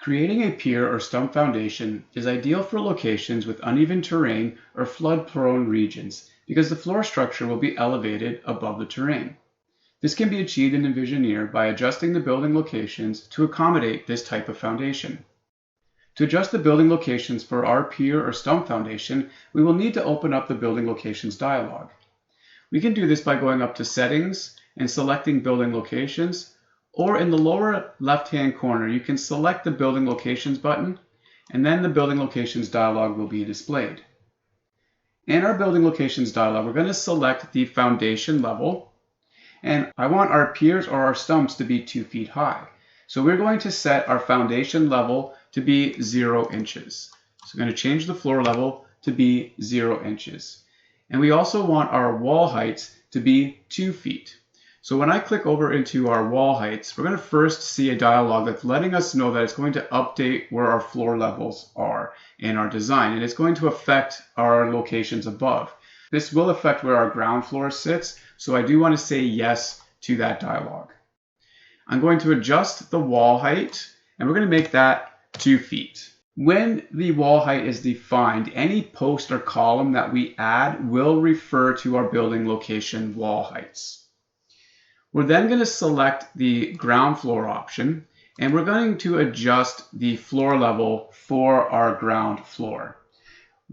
Creating a pier or stump foundation is ideal for locations with uneven terrain or flood-prone regions because the floor structure will be elevated above the terrain. This can be achieved in Envisioneer by adjusting the building locations to accommodate this type of foundation. To adjust the building locations for our pier or stump foundation, we will need to open up the Building Locations dialog. We can do this by going up to Settings and selecting Building Locations, or in the lower left-hand corner, you can select the Building Locations button, and then the Building Locations dialog will be displayed. In our Building Locations dialog, we're going to select the foundation level, and I want our piers or our stumps to be 2 feet high. So we're going to set our foundation level to be 0 inches. So we're going to change the floor level to be 0 inches. And we also want our wall heights to be 2 feet. So when I click over into our wall heights, we're going to first see a dialog that's letting us know that it's going to update where our floor levels are in our design, and it's going to affect our locations above. This will affect where our ground floor sits, so I do want to say yes to that dialog. I'm going to adjust the wall height, and we're going to make that 2 feet. When the wall height is defined, any post or column that we add will refer to our building location wall heights. We're then going to select the ground floor option, and we're going to adjust the floor level for our ground floor.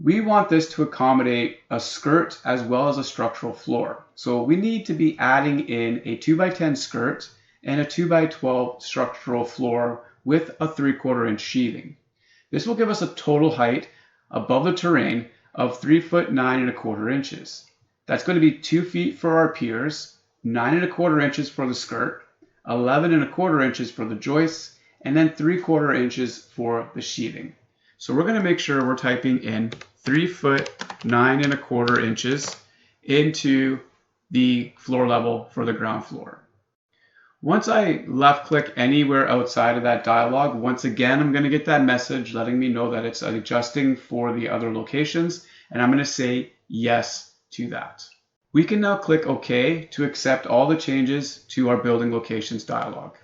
We want this to accommodate a skirt as well as a structural floor. So we need to be adding in a 2x10 skirt and a 2x12 structural floor with a 3/4 inch sheathing. This will give us a total height above the terrain of 3 foot 9 1/4 inches. That's going to be 2 feet for our piers, 9 1/4 inches for the skirt, 11 1/4 inches for the joists, and then 3/4 inches for the sheathing. So we're going to make sure we're typing in 3 foot 9 1/4 inches into the floor level for the ground floor. Once I left click anywhere outside of that dialog, once again I'm going to get that message letting me know that it's adjusting for the other locations, and I'm going to say yes to that. We can now click OK to accept all the changes to our building locations dialog.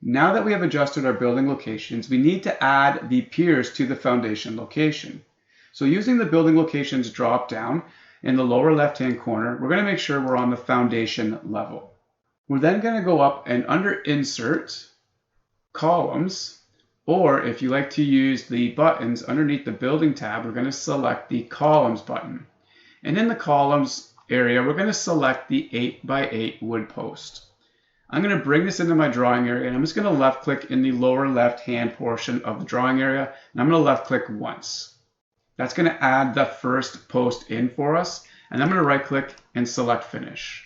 Now that we have adjusted our building locations, we need to add the piers to the foundation location. So using the building locations drop down in the lower left hand corner, we're going to make sure we're on the foundation level. We're then going to go up and under Insert, Columns, or if you like to use the buttons underneath the Building tab, we're going to select the Columns button. And in the Columns area, we're going to select the 8x8 wood post. I'm going to bring this into my drawing area, and I'm just going to left click in the lower left hand portion of the drawing area, and I'm going to left click once. That's going to add the first post in for us, and I'm going to right click and select Finish.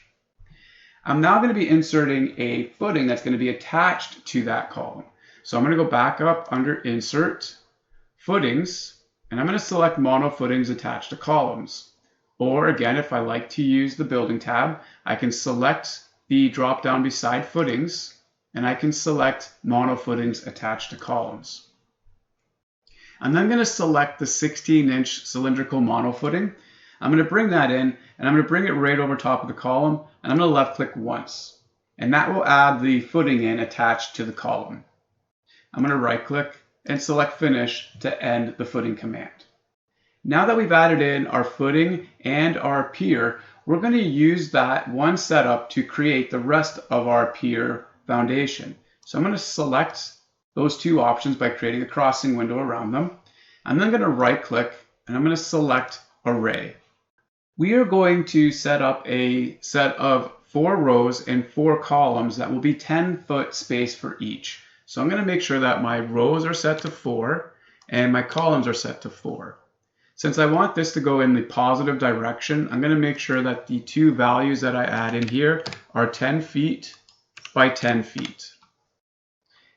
I'm now going to be inserting a footing that's going to be attached to that column. So I'm going to go back up under Insert, Footings, and I'm going to select Mono Footings Attached to Columns. Or again, if I like to use the Building tab, I can select the drop down beside Footings, and I can select Mono Footings Attached to Columns. I'm then going to select the 16-inch cylindrical mono footing. I'm going to bring that in, and I'm going to bring it right over top of the column, and I'm going to left click once. And that will add the footing in attached to the column. I'm going to right click and select Finish to end the footing command. Now that we've added in our footing and our pier, we're going to use that one setup to create the rest of our pier foundation. So I'm going to select those two options by creating a crossing window around them. I'm then going to right click and I'm going to select Array. We are going to set up a set of 4 rows and 4 columns that will be 10-foot space for each. So I'm going to make sure that my rows are set to 4 and my columns are set to 4. Since I want this to go in the positive direction, I'm going to make sure that the 2 values that I add in here are 10 feet by 10 feet.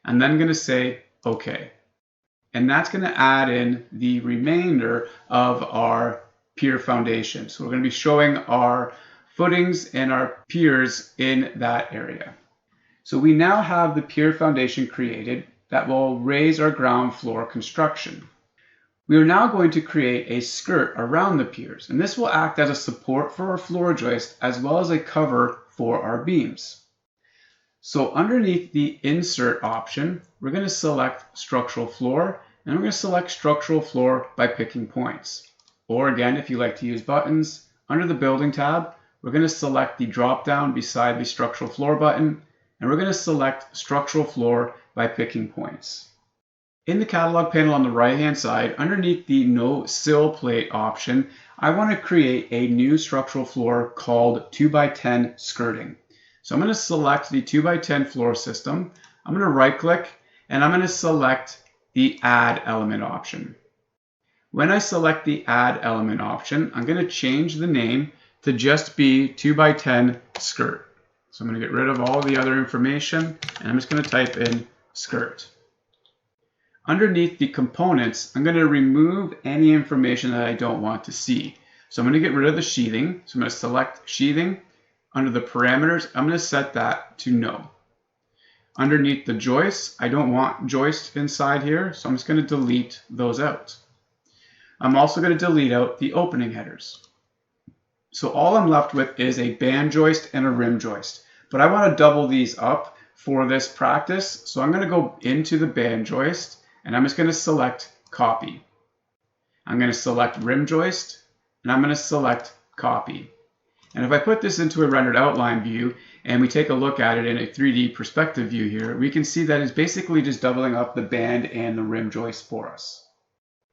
I'm then going to say OK. And that's going to add in the remainder of our pier foundation. So we're going to be showing our footings and our piers in that area. So we now have the pier foundation created that will raise our ground floor construction. We are now going to create a skirt around the piers, and this will act as a support for our floor joist as well as a cover for our beams. So underneath the Insert option, we're going to select Structural Floor, and we're going to select Structural Floor by picking points. Or again, if you like to use buttons, under the Building tab, we're going to select the drop-down beside the Structural Floor button, and we're going to select Structural Floor by picking points. In the catalog panel on the right-hand side, underneath the No Sill Plate option, I want to create a new structural floor called 2x10 skirting. So I'm going to select the 2x10 floor system. I'm going to right-click, and I'm going to select the Add Element option. When I select the Add Element option, I'm going to change the name to just be 2x10 skirt. So I'm going to get rid of all the other information, and I'm just going to type in skirt. Underneath the components, I'm going to remove any information that I don't want to see. So I'm going to get rid of the sheathing. So I'm going to select sheathing. Under the parameters, I'm going to set that to no. Underneath the joists, I don't want joist inside here, so I'm just going to delete those out. I'm also going to delete out the opening headers. So all I'm left with is a band joist and a rim joist. But I want to double these up for this practice, so I'm going to go into the band joist, and I'm just going to select copy. I'm going to select rim joist, and I'm going to select copy. And if I put this into a rendered outline view, and we take a look at it in a 3D perspective view here, we can see that it's basically just doubling up the band and the rim joist for us.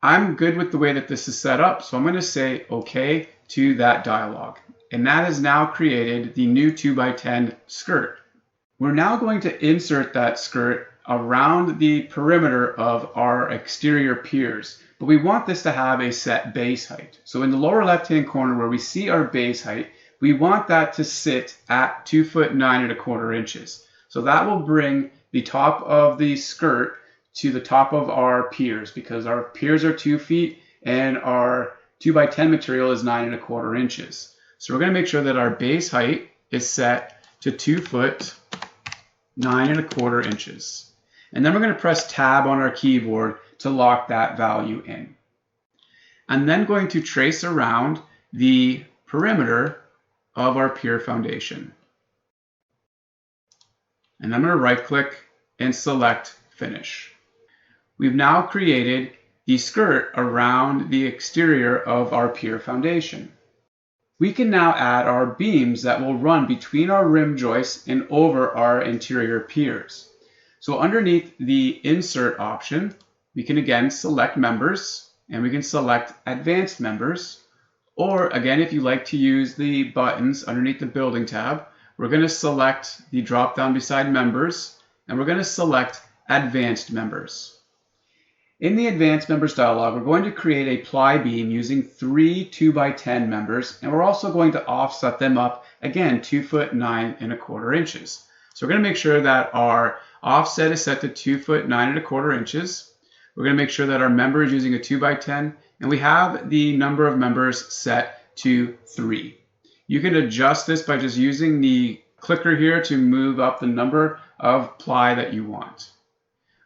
I'm good with the way that this is set up, so I'm going to say OK to that dialog. And that has now created the new 2x10 skirt. We're now going to insert that skirt around the perimeter of our exterior piers, but we want this to have a set base height. So in the lower left-hand corner where we see our base height, we want that to sit at 2 foot 9¼ inches. So that will bring the top of the skirt to the top of our piers, because our piers are 2 feet and our 2x10 material is 9¼ inches. So we're going to make sure that our base height is set to 2 foot 9¼ inches. And then we're going to press Tab on our keyboard to lock that value in. I'm then going to trace around the perimeter of our pier foundation. And I'm going to right-click and select Finish. We've now created the skirt around the exterior of our pier foundation. We can now add our beams that will run between our rim joists and over our interior piers. So underneath the Insert option, we can again select Members, and we can select Advanced Members. Or again, if you like to use the buttons underneath the Building tab, we're going to select the drop-down beside Members, and we're going to select Advanced Members. In the Advanced Members dialog, we're going to create a ply beam using 3 2x10 members, and we're also going to offset them up, again, 2 foot 9¼ inches. So we're going to make sure that our offset is set to 2 foot 9¼ inches. We're going to make sure that our member is using a 2x10, and we have the number of members set to 3. You can adjust this by just using the clicker here to move up the number of ply that you want.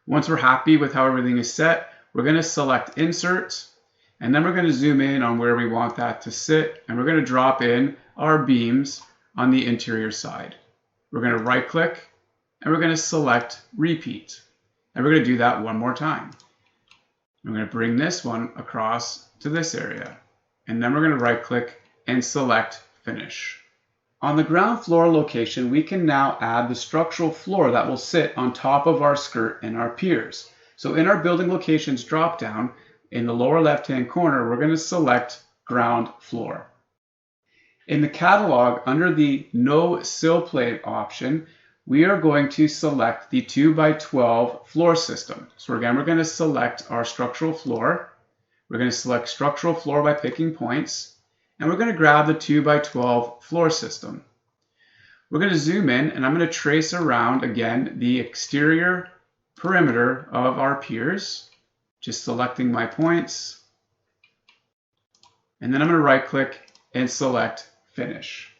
Once we're happy with how everything is set, we're going to select Insert, and then we're going to zoom in on where we want that to sit, and we're going to drop in our beams on the interior side. We're going to right-click, and we're going to select Repeat. And we're going to do that one more time. I'm going to bring this one across to this area, and then we're going to right-click and select Finish. On the ground floor location, we can now add the structural floor that will sit on top of our skirt and our piers. So in our building locations drop-down, in the lower left-hand corner, we're going to select ground floor. In the catalog, under the No Sill Plate option, we are going to select the 2x12 floor system. So again, we're going to select our structural floor. We're going to select structural floor by picking points. And we're going to grab the 2x12 floor system. We're going to zoom in, and I'm going to trace around, again, the exterior perimeter of our piers, just selecting my points. And then I'm going to right-click and select Finish.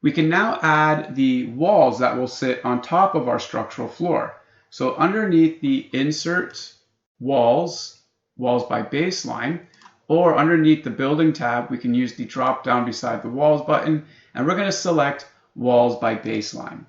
We can now add the walls that will sit on top of our structural floor. So underneath the Insert Walls, Walls by Baseline, or underneath the Building tab, we can use the drop-down beside the Walls button, and we're going to select Walls by Baseline.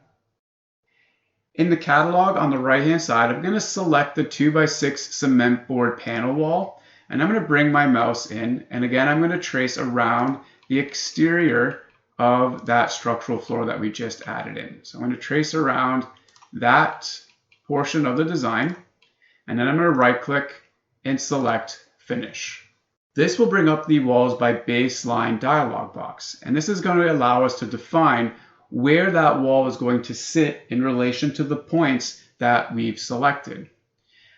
In the catalog on the right hand side, I'm going to select the 2x6 cement board panel wall, and I'm going to bring my mouse in, and again I'm going to trace around the exterior of that structural floor that we just added in. So I'm going to trace around that portion of the design, and then I'm going to right click and select Finish. This will bring up the Walls by Baseline dialog box, and this is going to allow us to define where that wall is going to sit in relation to the points that we've selected.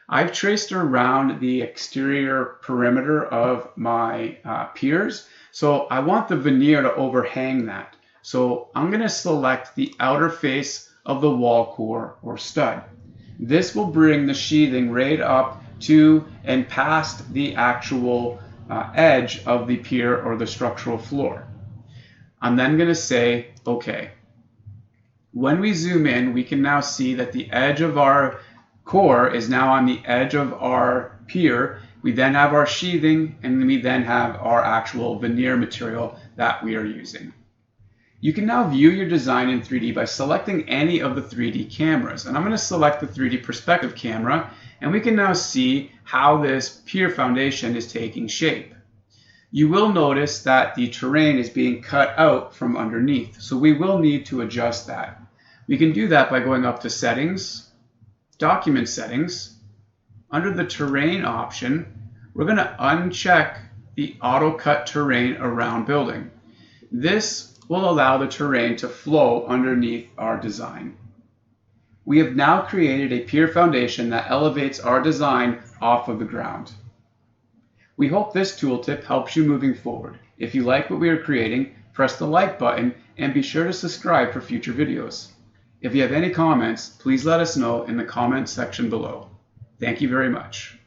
I've traced around the exterior perimeter of my piers, so I want the veneer to overhang that. So I'm going to select the outer face of the wall core or stud. This will bring the sheathing right up to and past the actual edge of the pier or the structural floor. I'm then going to say OK. When we zoom in, we can now see that the edge of our core is now on the edge of our pier. We then have our sheathing, and we then have our actual veneer material that we are using. You can now view your design in 3D by selecting any of the 3D cameras. And I'm going to select the 3D perspective camera, and we can now see how this pier foundation is taking shape. You will notice that the terrain is being cut out from underneath, so we will need to adjust that. We can do that by going up to Settings, Document Settings. Under the Terrain option, we're going to uncheck the Auto Cut Terrain Around Building. This will allow the terrain to flow underneath our design. We have now created a pier foundation that elevates our design off of the ground. We hope this tooltip helps you moving forward. If you like what we are creating, press the like button and be sure to subscribe for future videos. If you have any comments, please let us know in the comments section below. Thank you very much.